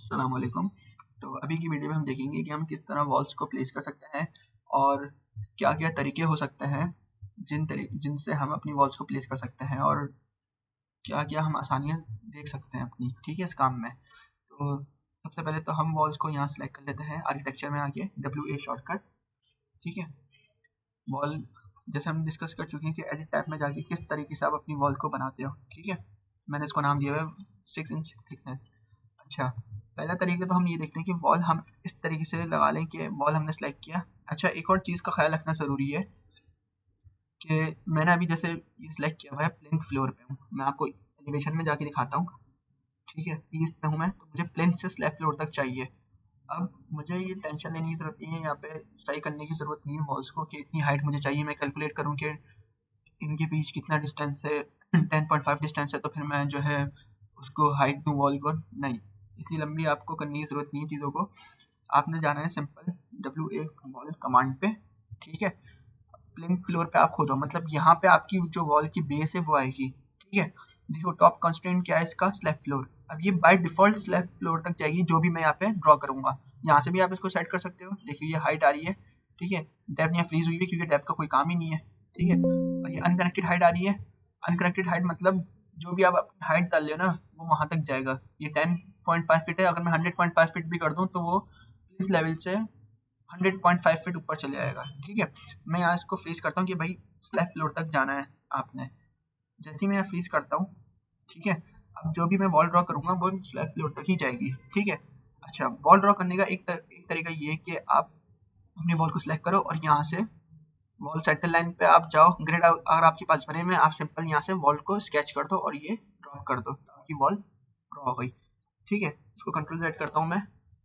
अस्सलाम वालेकुम। तो अभी की वीडियो में हम देखेंगे कि हम किस तरह वॉल्स को प्लेस कर सकते हैं और क्या-क्या तरीके हो सकते हैं जिनसे हम अपनी वॉल्स को प्लेस कर सकते हैं और क्या-क्या हम आसानियाँ देख सकते हैं अपनी, ठीक है, इस काम में। तो सबसे पहले तो हम वॉल्स को यहाँ सेलेक्ट कर लेते हैं आर्किटेक्चर में आके WA शॉर्टकट, ठीक है। वॉल जैसे हम डिस्कस कर चुके हैं कि एडिट टैब में जाके किस तरीके से आप अपनी वॉल को बनाते हो, ठीक है। मैंने इसको नाम दिया है 6 इंच थिकनेस। अच्छा, पहला तरीका तो हम ये देखते हैं कि वॉल हम इस तरीके से लगा लें कि वॉल हमने सेलेक्ट किया। अच्छा, एक और चीज़ का ख्याल रखना ज़रूरी है कि मैंने अभी जैसे ये सिलेक्ट किया हुआ है प्लेन फ्लोर पे हूँ। मैं आपको एलिवेशन में जाके दिखाता हूँ, ठीक है। ईस्ट पे हूँ मैं, तो मुझे प्लेन से स्लैब फ्लोर तक चाहिए। अब मुझे ये टेंशन लेने की ज़रूरत नहीं है, यहाँ पे सही करने की ज़रूरत नहीं है वॉल्स को कि इतनी हाइट मुझे चाहिए। मैं कैलकुलेट करूँ कि इनके बीच कितना डिस्टेंस है, 10.5 डिस्टेंस है, तो फिर मैं जो है उसको हाइट दूँ वॉल को। नहीं, इतनी लंबी आपको करने की ज़रूरत नहीं है चीज़ों को। आपने जाना है सिंपल WA वॉल कमांड पे, ठीक है। प्लेन फ्लोर पे आप खोदो, मतलब यहाँ पे आपकी जो वॉल की बेस है वो आएगी, ठीक है। देखो टॉप कंस्ट्रेंट क्या है इसका, स्लैब फ्लोर। अब ये बाय डिफॉल्ट स्लैब फ्लोर तक जाएगी जो भी मैं यहाँ पे ड्रॉ करूँगा। यहाँ से भी आप इसको सेट कर सकते हो। देखिए ये हाइट आ रही है, ठीक है। डेप्थ यहाँ फ्रीज हुई है क्योंकि डेप्थ का कोई काम ही नहीं है, ठीक है। और ये अनकनेक्टेड हाइट आ रही है। अनकनेक्टेड हाइट मतलब जो भी आप अपनी हाइट डाल ले ना वो वहाँ तक जाएगा। ये 10.5 फीट है, अगर मैं 100.5 फीट भी कर दूँ तो वो इस लेवल से 100.5 फीट ऊपर चले जाएगा, ठीक है। मैं यहाँ इसको फ्रीज करता हूँ कि भाई स्लैब फ्लोर तक जाना है आपने। जैसे ही मैं यहाँ फ्रीज करता हूँ, ठीक है, अब जो भी मैं वॉल ड्रॉ करूँगा वो स्लैब फ्लोर तक ही जाएगी, ठीक है। अच्छा, वॉल ड्रॉ करने का एक तरीका ये है कि आप अपनी वॉल को सिलेक्ट करो और यहाँ से वॉल सेंटर लाइन पे आप जाओ। ग्रिड अगर आपके पास बने में, आप सिंपल यहाँ से वॉल को स्केच कर दो और ये ड्रॉ कर दो, आपकी वॉल ड्रॉ हो गई, ठीक है। इसको कंट्रोल Z करता हूँ मैं।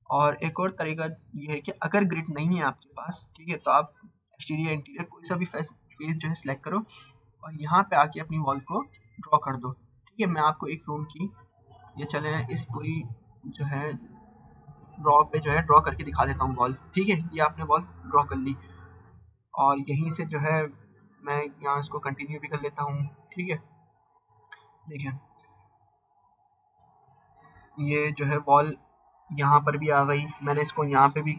और एक और तरीका ये है कि अगर ग्रिड नहीं है आपके पास, ठीक है, तो आप एक्सटीरियर इंटीरियर कोई सा भी फेस जो है सिलेक्ट करो और यहाँ पे आके अपनी वॉल को ड्रॉ कर दो, ठीक है। मैं आपको एक रूम की ये चले इस पूरी जो है ड्रॉ पे जो है ड्रॉ करके दिखा देता हूँ वॉल, ठीक है। ये आपने वॉल ड्रॉ कर ली और यहीं से जो है मैं यहाँ इसको कंटिन्यू भी कर लेता हूँ, ठीक है। देखिए ये जो है वॉल यहाँ पर भी आ गई। मैंने इसको यहाँ पे भी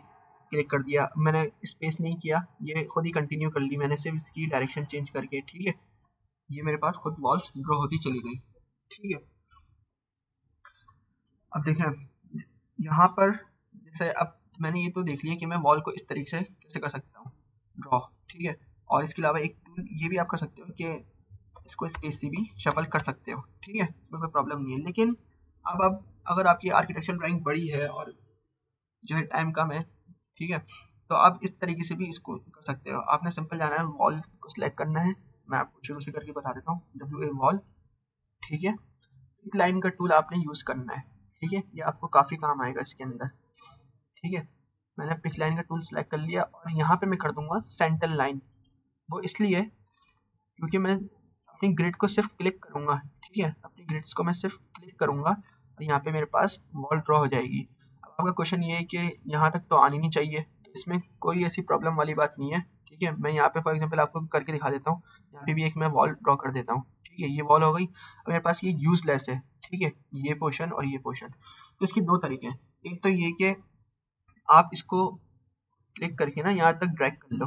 क्लिक कर दिया, मैंने स्पेस नहीं किया, ये खुद ही कंटिन्यू कर ली मैंने, सिर्फ इसकी डायरेक्शन चेंज करके, ठीक है। ये मेरे पास खुद वॉल्स ड्रॉ होती चली गई, ठीक है। अब देखें यहाँ पर जैसे अब मैंने ये तो देख लिया कि मैं वॉल को इस तरीके से कैसे कर सकता हूँ ड्रॉ, ठीक है। और इसके अलावा एक टूल ये भी आप कर सकते हो कि इसको स्पेस से भी शफल कर सकते हो, ठीक है, इसमें कोई प्रॉब्लम नहीं है। लेकिन अब अगर आपकी आर्किटेक्चरल ड्राइंग बड़ी है और जो है टाइम कम है, ठीक है, तो आप इस तरीके से भी इसको कर सकते हो। आपने सिंपल जाना है, वॉल को सिलेक्ट करना है। मैं आपको शुरू से करके बता देता हूँ। WA वॉल, ठीक है। एक लाइन का टूल आपने यूज़ करना है, ठीक है, ये आपको काफ़ी काम आएगा इसके अंदर, ठीक है। मैंने पिक लाइन का टूल सेलेक्ट कर लिया और यहाँ पे मैं कर दूंगा सेंटर लाइन। वो इसलिए क्योंकि मैं अपनी ग्रिड को सिर्फ क्लिक करूँगा, ठीक है, अपनी ग्रिड्स को मैं सिर्फ क्लिक करूँगा और यहाँ पे मेरे पास वॉल ड्रॉ हो जाएगी। अब आपका क्वेश्चन ये है कि यहाँ तक तो आनी नहीं चाहिए, तो इसमें कोई ऐसी प्रॉब्लम वाली बात नहीं है, ठीक है। मैं यहाँ पे फॉर एग्जांपल आपको करके दिखा देता हूँ। यहाँ पे भी एक मैं वॉल ड्रॉ कर देता हूँ, ठीक है। ये वॉल हो गई। अब मेरे पास ये यूजलेस है, ठीक है, ये पोर्शन और ये पोर्शन। तो इसके दो तरीके हैं। एक तो ये कि आप इसको क्लिक करके ना यहाँ तक ड्रैग कर लो,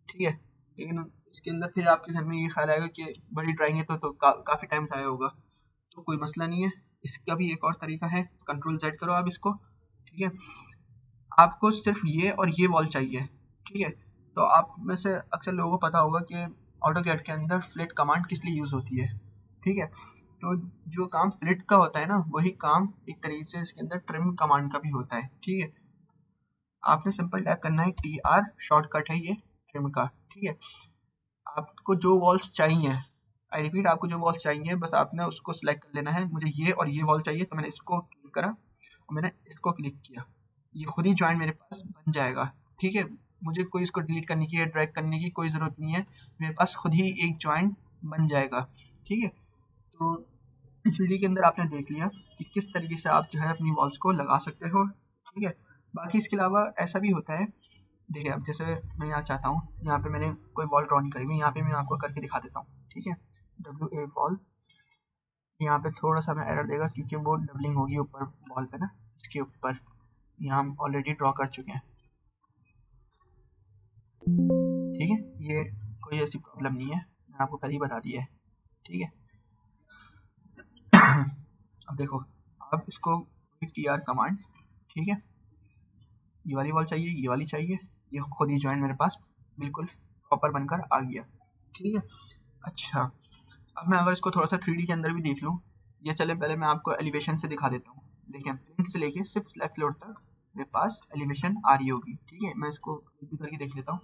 ठीक है। लेकिन इसके अंदर फिर आपके घर में ये ख्याल आएगा कि बड़ी ड्राइंग है तो काफ़ी टाइम ज़ाया होगा, तो कोई मसला नहीं है। इसका भी एक और तरीका है, कंट्रोल Z करो आप इसको, ठीक है। आपको सिर्फ ये और ये वॉल चाहिए, ठीक है। तो आप में से अक्सर लोगों को पता होगा कि ऑटोकैड के अंदर फ्लिट कमांड किस लिए यूज़ होती है, ठीक है। तो जो काम फ्लिट का होता है ना, वही काम एक तरीके से इसके अंदर ट्रिम कमांड का भी होता है, ठीक है। आपने सिंपल टाइप करना है TR, शॉर्टकट है ये ट्रिम का, ठीक है। आपको जो वॉल्स चाहिए, आई रिपीट, आपको जो वॉल्स चाहिए बस आपने उसको सिलेक्ट कर लेना है। मुझे ये और ये वॉल चाहिए, तो मैंने इसको क्लिक करा और मैंने इसको क्लिक किया, ये खुद ही जॉइंट मेरे पास बन जाएगा, ठीक है। मुझे कोई इसको डिलीट करने की या ड्रैग करने की कोई ज़रूरत नहीं है, मेरे पास खुद ही एक जॉइंट बन जाएगा, ठीक है। तो इस वीडियो के अंदर आपने देख लिया कि किस तरीके से आप जो है अपनी वॉल्स को लगा सकते हो, ठीक है। बाकी इसके अलावा ऐसा भी होता है, देखिए अब जैसे मैं यहाँ चाहता हूँ, यहाँ पे मैंने कोई वॉल ड्रॉ नहीं करी हुई, यहाँ पे मैं आपको करके दिखा देता हूँ, ठीक है। WA वॉल, यहाँ पे थोड़ा सा मैं एरर देगा क्योंकि वो डबलिंग होगी ऊपर वॉल पे ना, इसके ऊपर यहाँ हम ऑलरेडी ड्रॉ कर चुके हैं, ठीक है। ये कोई ऐसी प्रॉब्लम नहीं है, मैंने आपको पहले ही बता दिया है, ठीक है। अब देखो, अब इसको tr कमांड, ठीक है, ये वाली वॉल चाहिए, ये वाली चाहिए, ये खुद ही जॉइंट मेरे पास बिल्कुल प्रॉपर बनकर आ गया, ठीक है। अच्छा, अब मैं अगर इसको थोड़ा सा 3D के अंदर भी देख लूँ, ये चले पहले मैं आपको एलिवेशन से दिखा देता हूँ। देखिए प्लेन से लेके सिर्फ लेफ्ट फ्लोर तक मेरे पास एलिवेशन आ रही होगी, ठीक है। मैं इसको भी करके देख लेता हूँ,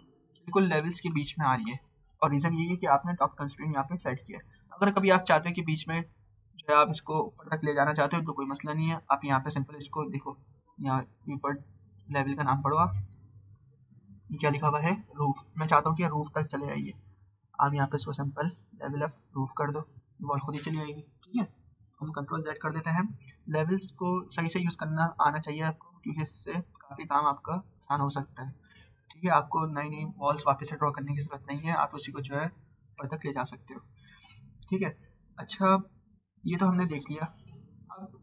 बिल्कुल लेवल्स के बीच में आ रही है, और रीज़न ये है कि आपने टॉप कंस्ट्रेंट यहाँ पे सेट किया है। अगर कभी आप चाहते हो कि बीच में जो है आप इसको ऊपर तक ले जाना चाहते हो तो कोई मसला नहीं है, आप यहाँ पे सिंपल इसको देखो, यहाँ ऊपर लेवल का नाम पढ़ो आप, ये क्या लिखा हुआ है, रूफ। मैं चाहता हूँ कि रूफ तक चले जाइए, आप यहाँ पे इसको सिंपल लेवल अप रूफ कर दो, वॉल खुद ही चली जाएगी, ठीक है। हम कंट्रोल Z कर देते हैं। लेवल्स को सही से यूज़ करना आना चाहिए आपको, क्योंकि इससे काफ़ी काम आपका आसान हो सकता है, ठीक है। आपको नई नई वॉल्स वापस से ड्रॉ करने की ज़रूरत नहीं है, आप उसी को जो है ऊपर तक ले जा सकते हो, ठीक है। अच्छा, ये तो हमने देख लिया। अब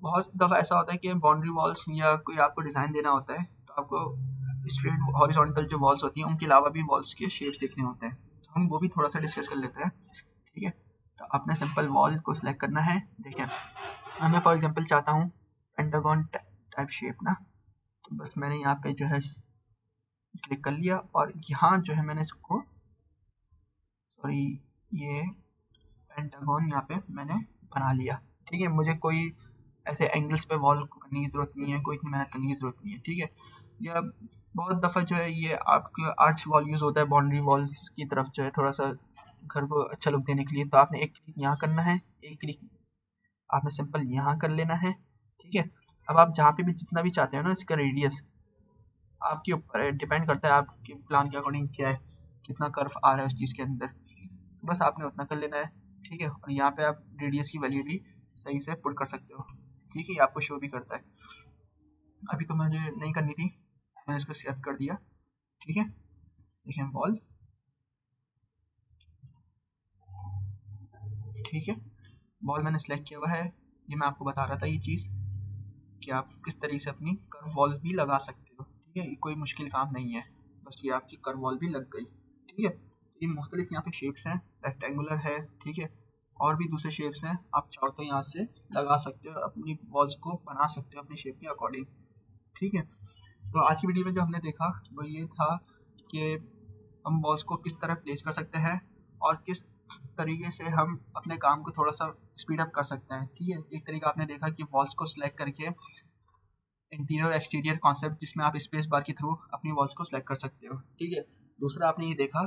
बहुत दफ़ा ऐसा होता है कि बाउंड्री वॉल्स या कोई आपको डिज़ाइन देना होता है तो आपको स्ट्रेट हॉरिजॉन्टल जो वॉल्स होती हैं उनके अलावा भी वॉल्स के शेप्स देखने होते हैं, तो हम वो भी थोड़ा सा डिस्कस कर लेते हैं, ठीक है। तो आपने सिंपल वॉल को सिलेक्ट करना है। देखिए मैं फॉर एग्जांपल चाहता हूँ पेंटागन टाइप शेप ना, तो बस मैंने यहाँ पे जो है क्लिक कर लिया, और यहाँ जो है मैंने इसको, सॉरी, ये पेंटागन यहाँ पे मैंने बना लिया, ठीक है। मुझे कोई ऐसे एंगल्स पे वॉल को करने की ज़रूरत नहीं है, कोई इतनी मेहनत करने की ज़रूरत नहीं है, ठीक है। या बहुत दफ़ा जो है ये आपके आर्च वॉल यूज़ होता है बाउंड्री वॉल्स की तरफ, जो है थोड़ा सा घर को अच्छा लुक देने के लिए, तो आपने एक क्लिक यहाँ करना है, एक क्लिक आपने सिंपल यहाँ कर लेना है, ठीक है। अब आप जहाँ पे भी जितना भी चाहते हो ना इसका रेडियस आपके ऊपर है, डिपेंड करता है आपके प्लान के अकॉर्डिंग क्या है, कितना कर्व आ रहा है उस चीज़ के अंदर, तो बस आपने उतना कर लेना है, ठीक है। और यहाँ पे आप रेडियस की वैल्यू भी सही से पुट कर सकते हो, ठीक है, ये आपको शो भी करता है। अभी तो मुझे नहीं करनी थी, मैंने इसको सेव कर दिया, ठीक है। देखिए वॉल, ठीक है, वॉल मैंने सेलेक्ट किया हुआ है। ये मैं आपको बता रहा था ये चीज़ कि आप किस तरीके से अपनी कर्व वॉल भी लगा सकते हो, ठीक है। ये कोई मुश्किल काम नहीं है, बस ये आपकी कर्व वॉल भी लग गई, ठीक है। ये मुख्तलिफ यहाँ पे शेप्स हैं, रेक्टेंगुलर है, ठीक है, और भी दूसरे शेप्स हैं, आप चाहो तो यहाँ से लगा सकते हो, अपनी वॉल्स को बना सकते हो अपनी शेप के अकॉर्डिंग, ठीक है। तो आज की वीडियो में जो हमने देखा वो ये था कि हम वॉल्स को किस तरह प्लेस कर सकते हैं और किस तरीके से हम अपने काम को थोड़ा सा स्पीड अप कर सकते हैं, ठीक है। एक तरीका आपने देखा कि वॉल्स को सिलेक्ट करके इंटीरियर और एक्सटीरियर कॉन्सेप्ट जिसमें आप स्पेस बार के थ्रू अपनी वॉल्स को सिलेक्ट कर सकते हो, ठीक है। दूसरा आपने ये देखा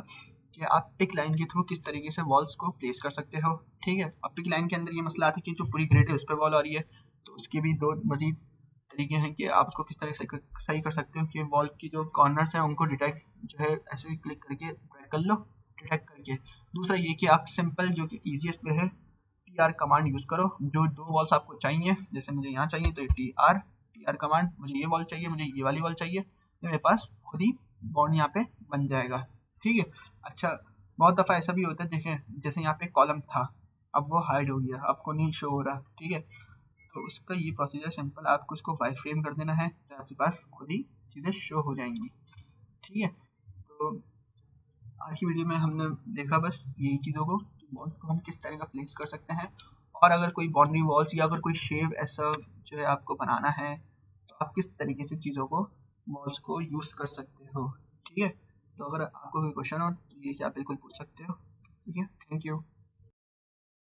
कि आप पिक लाइन के थ्रू किस तरीके से वॉल्स को प्लेस कर सकते हो, ठीक है। अब पिक लाइन के अंदर ये मसला आता है कि जो पूरी ग्रिड है उस पर वॉल आ रही है, तो उसके भी दो मजीद तरीके हैं कि आप उसको किस तरह से सही कर सकते हो कि वॉल की जो कॉर्नर्स हैं उनको डिटेक्ट जो है ऐसे ही क्लिक करके ड्रैग कर लो, डिटेक्ट करके। दूसरा ये कि आप सिंपल जो कि ईजीएस्ट वे है tr कमांड यूज़ करो, जो दो वॉल्स आपको चाहिए, जैसे मुझे यहाँ चाहिए तो tr कमांड, मुझे ये वॉल चाहिए, मुझे ये वाली वॉल चाहिए, तो मेरे पास खुद ही बॉन्ड यहाँ पे बन जाएगा, ठीक है। अच्छा, बहुत दफ़ा ऐसा भी होता है, देखें जैसे यहाँ पे कॉलम था, अब वो हाइड हो गया, आपको नहीं शो हो रहा, ठीक है। तो उसका ये प्रोसीजर सिंपल, आपको इसको वाइट फ्रेम कर देना है, तो आपके पास खुद ही चीज़ें शो हो जाएंगी, ठीक है। तो आज की वीडियो में हमने देखा बस यही चीज़ों को, वॉल्स को हम किस तरह का प्लेस कर सकते हैं, और अगर कोई बाउंड्री वॉल्स या अगर कोई शेप ऐसा जो है आपको बनाना है तो आप किस तरीके से चीज़ों को वॉल्स को यूज़ कर सकते हो, ठीक है। तो अगर आपको कोई क्वेश्चन हो तो ये आप बिल्कुल पूछ सकते हो, ठीक है। Thank you.